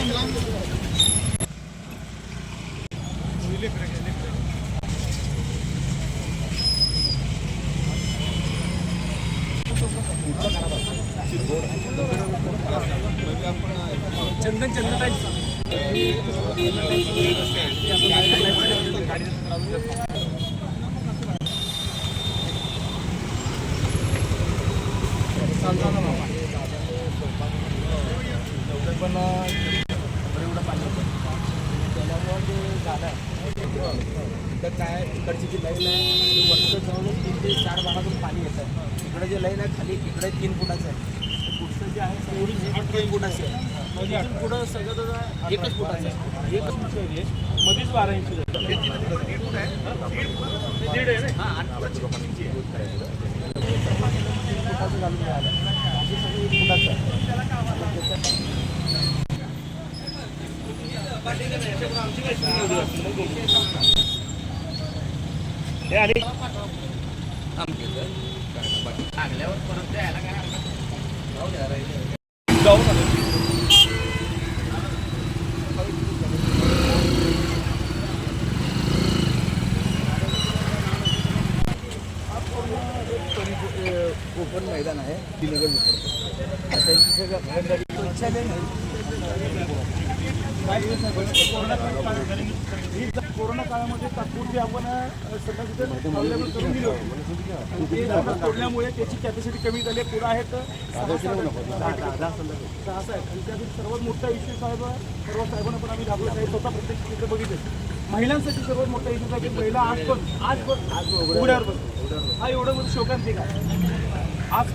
चंदन पण एवढं पाणी झालं तर काय इकडची जी लाईन आहे वरचं जवळ 3 ते 4 भागातून पाणी येतं. इकडे जे लाईन आहे खाली इकडे 3 फुटाचं आहे. पुढचं जे आहे तेवढी 3 फुटाचं आहे. म्हणजे पुढं सगळं 1 फुटाचं आहे. 1 फुट आहे मध्येच 12 इंच आहे. हां 8 फुटाची आहे. 3 फुटाचं घालून राहिलं अशी सगळी 1 फुटाचं आहे. लागल्यावर परत द्यायला काय जाऊ ओपन मैदान आहे नगर त्यांची सगळं कोरोना काळामध्ये तात्पुरती आपण सगळं अवेलेबल करून दिली होती. तोडल्यामुळे त्याची कॅपॅसिटी कमी झाली. पुढं आहेत 6 आहे आणि त्यातील सर्वात मोठा इश्यू साहेब सर्व साहेबांना पण आम्ही दाखवलं आहे. स्वतः प्रत्यक्ष तिथे बघितले महिलांसाठी सर्वात मोठा इश्यू आहे की महिला आज उघड्यावर बसतो. हा एवढं म्हणजे शोकांतिक आहे. आज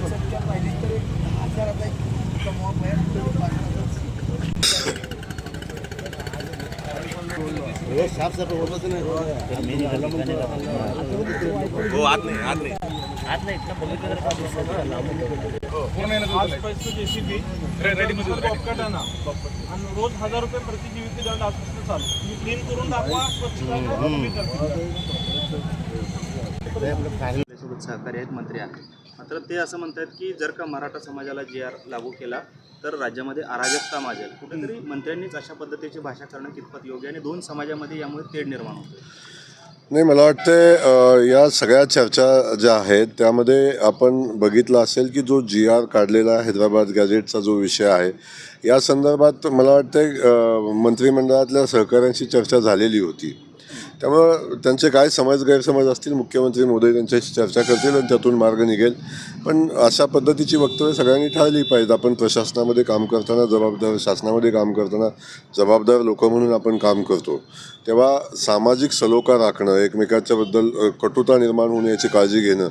संख्या पाहिली तर 1000 साफसफाई होतच नाही. हो आत नाही इथलं बघितलं आज पैसे JCB बॉबकॅटाना आणि रोज 1000 रुपये प्रति जीवित दंड आजपासून चालू. तुम्ही क्लीन करून दाखवा सोबत सहकारी आहेत, मंत्री आहेत. मात्र ते असं म्हणतात की जर का मराठा समाजाला GR लागू केला तर राज्यामध्ये अराजकता माजेल. कुठेतरी मंत्र्यांनीच अशा पद्धतीची भाषा करणं कितपत योग्य आणि 2 समाजामध्ये यामुळे तेढ निर्माण होते. नाही, मला वाटतं या सगळ्या चर्चा ज्या आहेत त्यामध्ये आपण बघितलं असेल की जो GR काढलेला हैदराबाद गॅझेटचा जो विषय आहे या संदर्भात मला वाटतं मंत्रिमंडळातल्या सहकाऱ्यांशी चर्चा झालेली होती. त्यामुळं त्यांचे काय गैरसमज असतील मुख्यमंत्री महोदय त्यांच्याशी चर्चा करतील आणि त्यातून मार्ग निघेल. पण अशा पद्धतीची वक्तव्य सगळ्यांनी टाळली पाहिजेत. आपण प्रशासनामध्ये काम करताना शासनामध्ये काम करताना जबाबदार लोक म्हणून आपण काम करतो तेव्हा सामाजिक सलोखा राखणं, एकमेकाच्याबद्दल कटुता निर्माण होऊ याची काळजी घेणं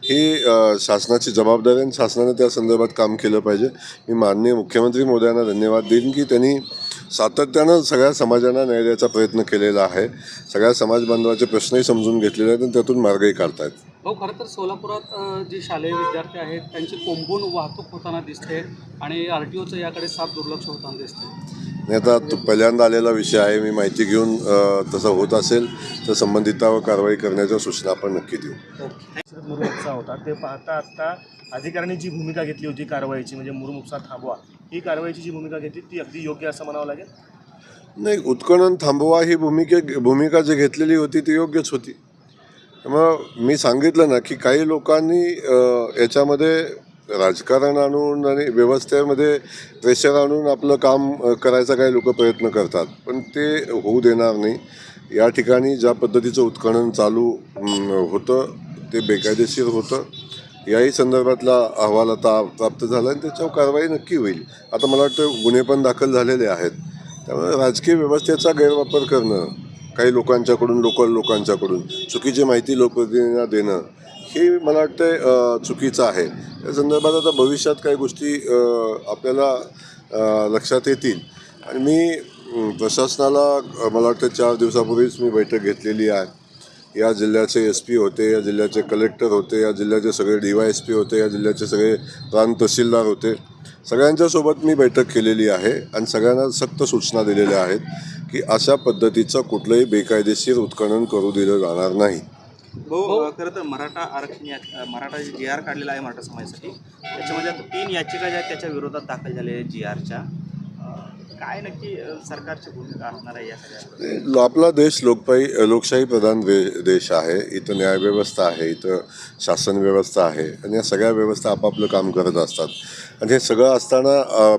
ही शासनाची जबाबदारी आणि शासनानं त्या संदर्भात काम केलं पाहिजे. मी माननीय मुख्यमंत्री महोदयांना धन्यवाद देईन की त्यांनी सातत्यानं सगळ्या समाजांना न्याय द्यायचा प्रयत्न केलेला आहे. सगळ्या समाज बांधवाचे प्रश्नही समजून घेतलेले आहेत आणि त्यातून मार्गही काढतायत. भाऊ, खरं तर सोलापुरात जे शालेय विद्यार्थी आहेत त्यांची कोंबून वाहतूक होताना दिसते आणि RTOचं याकडे साफ दुर्लक्ष होताना दिसते. नाही, आता पहिल्यांदा आलेला विषय आहे. मी माहिती घेऊन तसं होत असेल तर संबंधितावर कारवाई करण्याच्या सूचना आपण नक्की देऊ. मुरुमचा होता ते पाहता आता अधिकाऱ्यांनी जी भूमिका घेतली होती कारवाईची म्हणजे मुरुमचा थांबवा, ही कारवाईची जी भूमिका घेतली ती अगदी योग्य असं म्हणावं लागेल. नाही, उत्खनन थांबवा ही भूमिका जी घेतलेली होती ती योग्यच होती. मग मी सांगितलं ना की काही लोकांनी याच्यामध्ये राजकारण आणून आणि व्यवस्थेमध्ये प्रेशर आणून आपलं काम करायचा काही लोक प्रयत्न करतात, पण ते होऊ देणार नाही. या ठिकाणी ज्या पद्धतीचं उत्खनन चालू होतं ते बेकायदेशीर होतं. याही संदर्भातला अहवाल आता प्राप्त झाला आणि त्याच्यावर कारवाई नक्की होईल. आता मला वाटतं गुन्हे पण दाखल झालेले आहेत. त्यामुळे राजकीय व्यवस्थेचा गैरवापर करणं काही लोकांच्याकडून, लोकल लोकांच्याकडून चुकीची माहिती लोकप्रतिनिधींना देणं हे मला वाटतं चुकीचं आहे. या संदर्भात आता भविष्यात काही गोष्टी आपल्याला लक्षात येतील आणि मी प्रशासनाला मला वाटतं 4 दिवसापूर्वीच मी बैठक घेतलेली आहे. या जिल्ह्याचे SP होते, या जिल्ह्याचे कलेक्टर होते, या जिल्ह्याचे सगळे DYSP होते, या जिल्ह्याचे सगळे प्रांत तहसीलदार होते. सगळ्यांच्यासोबत मी बैठक केलेली आहे आणि सगळ्यांना सक्त सूचना दिलेल्या आहेत की अशा पद्धतीचं कुठलंही बेकायदेशीर उत्खनन करू दिलं जाणार नाही. भाऊ, खरं तर मराठा आरक्षण मराठा GR काढलेला आहे मराठा समाजासाठी, त्याच्यामध्ये आता 3 याचिका ज्या आहेत त्याच्या विरोधात दाखल झालेल्या GRच्या काय नक्की सरकारची भूमिका असणार आहे या सगळ्या? आपला देश लोकशाही प्रधान देश आहे. इथं न्यायव्यवस्था आहे, इथं शासन व्यवस्था आहे आणि या सगळ्या व्यवस्था आपापलं काम करत असतात. आणि हे सगळं असताना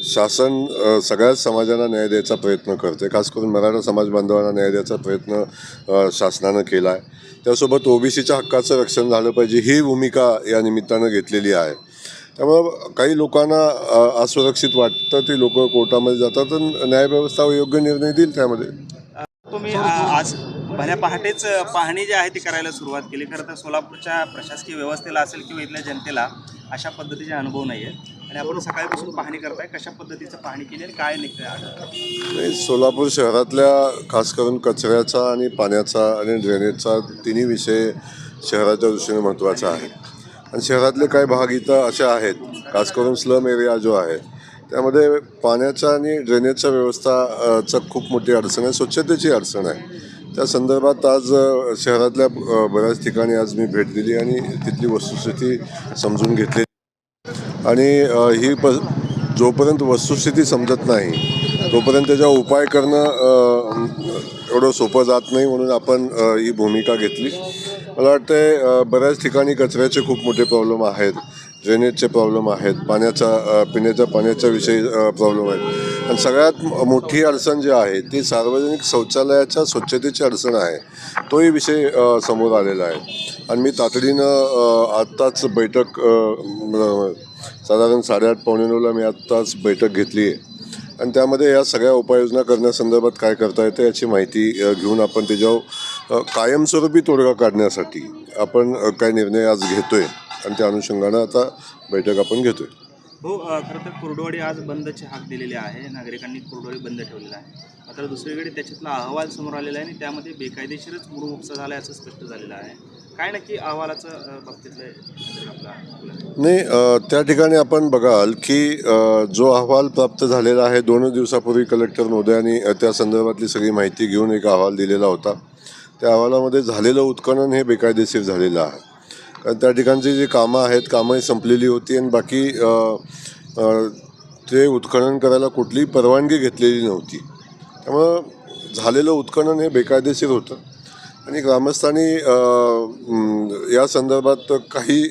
शासन सगळ्याच समाजाला न्याय द्यायचा प्रयत्न करते. खास करून मराठा समाज बांधवांना न्याय द्यायचा प्रयत्न शासनानं केला आहे. त्यासोबत ओबीसीच्या हक्काचं रक्षण झालं पाहिजे ही भूमिका या निमित्तानं घेतलेली आहे. त्यामुळं काही लोकांना असुरक्षित वाटतं, ते लोक कोर्टामध्ये जातात आणि न्यायव्यवस्था योग्य निर्णय देईल त्यामध्ये. तुम्ही आज भल्या पहाटेच पाहणी जी आहे ती करायला सुरुवात केली. खरं तर सोलापूरच्या प्रशासकीय व्यवस्थेला असेल किंवा इथल्या जनतेला अशा पद्धतीचे अनुभव नाही आहेत आणि आपण सकाळपासून पाहणी करताय. कशा पद्धतीचं पाहणी केली आणि काय निघतंय? सोलापूर शहरातल्या खास करून कचऱ्याचा आणि पाण्याचा आणि ड्रेनेजचा तिन्ही विषय शहराच्या दृष्टीने महत्त्वाचा आहे. आणि शहरातले काही भाग इथं असे आहेत, खास करून स्लम एरिया जो आहे त्यामध्ये पाण्याच्या आणि ड्रेनेजच्या व्यवस्थाचा खूप मोठी अडचण आहे, स्वच्छतेची अडचण आहे. त्या संदर्भात आज शहरातल्या बऱ्याच ठिकाणी आज मी भेट दिली आणि तिथली वस्तुस्थिती समजून घेतली. आणि जोपर्यंत वस्तुस्थिती समजत नाही तोपर्यंत त्याच्यावर उपाय करणं एवढं सोपं जात नाही, म्हणून आपण ही भूमिका घेतली. मला वाटतं बऱ्याच ठिकाणी कचऱ्याचे खूप मोठे प्रॉब्लेम आहेत, ड्रेनेजचे प्रॉब्लेम आहेत, पिण्याच्या पाण्याच्या विषयी प्रॉब्लेम आहेत. आणि सगळ्यात मोठी अडचण जी आहे ती सार्वजनिक शौचालयाच्या स्वच्छतेची अडचण आहे. तोही विषय समोर आलेला आहे. आणि मी तातडीनं आत्ताच बैठक साधारण 8:30-9:45 मी आत्ताच बैठक घेतली आहे आणि त्यामध्ये या सगळ्या उपाययोजना करण्यासंदर्भात काय करता येतं याची माहिती घेऊन आपण त्याच्यावर कायमस्वरूपी तोडगा काढण्यासाठी आपण काय निर्णय आज घेतोय आणि त्या अनुषंगानं आता बैठक आपण घेतोय. हो, खरं तर कुर्डवाडी आज बंदची हाक दिलेली आहे. नागरिकांनी कुर्डवाडी बंद ठेवलेला आहे. मात्र दुसरीकडे त्याच्यातला अहवाल समोर आलेला आहे आणि त्यामध्ये बेकायदेशीरच मुरुम उपसा झाला आहे असं स्पष्ट झालेलं आहे. काय नक्की अहवालाचं बाबतीतलं आपला? नाही, त्या ठिकाणी आपण बघाल की जो अहवाल प्राप्त झालेला आहे 2 दिवसापूर्वी कलेक्टर महोदयांनी त्या संदर्भातली सगळी माहिती घेऊन एक अहवाल दिलेला होता. त्या अहवालामध्ये झालेलं उत्खनन हे बेकायदेशीर झालेलं आहे. कारण त्या ठिकाणची जी कामं आहेत कामंही संपलेली होती आणि बाकी ते उत्खनन करायला कुठलीही परवानगी घेतलेली नव्हती. त्यामुळं झालेलं उत्खनन हे बेकायदेशीर होतं आणि ग्रामस्थांनी या संदर्भात काही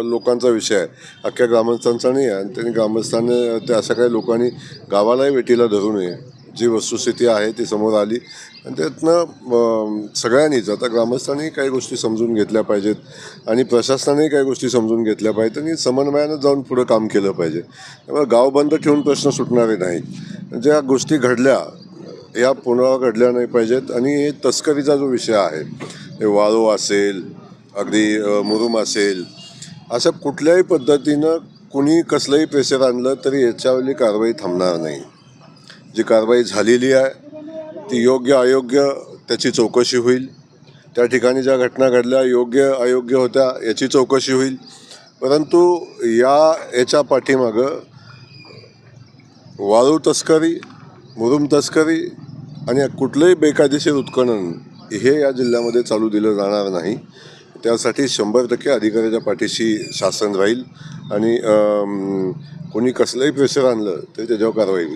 लोकांचा विषय आहे, अख्ख्या ग्रामस्थांचा नाही आहे. आणि त्यांनी ग्रामस्थांनी त्या अशा काही लोकांनी गावालाही वेटीला धरू नये. जी वस्तुस्थिती आहे ती समोर आली आणि त्यातनं सगळ्यांनीच आता ग्रामस्थांनी काही गोष्टी समजून घेतल्या पाहिजेत आणि प्रशासनानेही काही गोष्टी समजून घेतल्या पाहिजेत आणि समन्वयानं जाऊन पुढं काम केलं पाहिजे. त्यामुळे गाव बंद ठेवून प्रश्न सुटणारे नाहीत. ज्या गोष्टी घडल्या या पुन्हा घडल्या नाही पाहिजेत. आणि तस्करीचा जो विषय आहे, हे वाळू असेल, अगदी मुरुम असेल, अशा कुठल्याही पद्धतीनं कुणी कसलंही प्रेशर आणलं तरी याच्यावरली कारवाई थांबणार नाही. जी कारवाई झालेली आहे ती योग्य अयोग्य त्याची चौकशी होईल. त्या ठिकाणी ज्या घटना घडल्या योग्य अयोग्य होत्या याची चौकशी होईल. परंतु याच्या पाठीमागं वाळू तस्करी, मुरुम तस्करी आणि कुठलंही बेकायदेशीर उत्खनन हे या जिल्ह्यामध्ये चालू दिलं जाणार नाही. त्यासाठी 100% अधिकाऱ्याच्या पाठीशी शासन राहील आणि कोणी कसलंही प्रेशर आणलं तरी त्याच्यावर कारवाई होईल.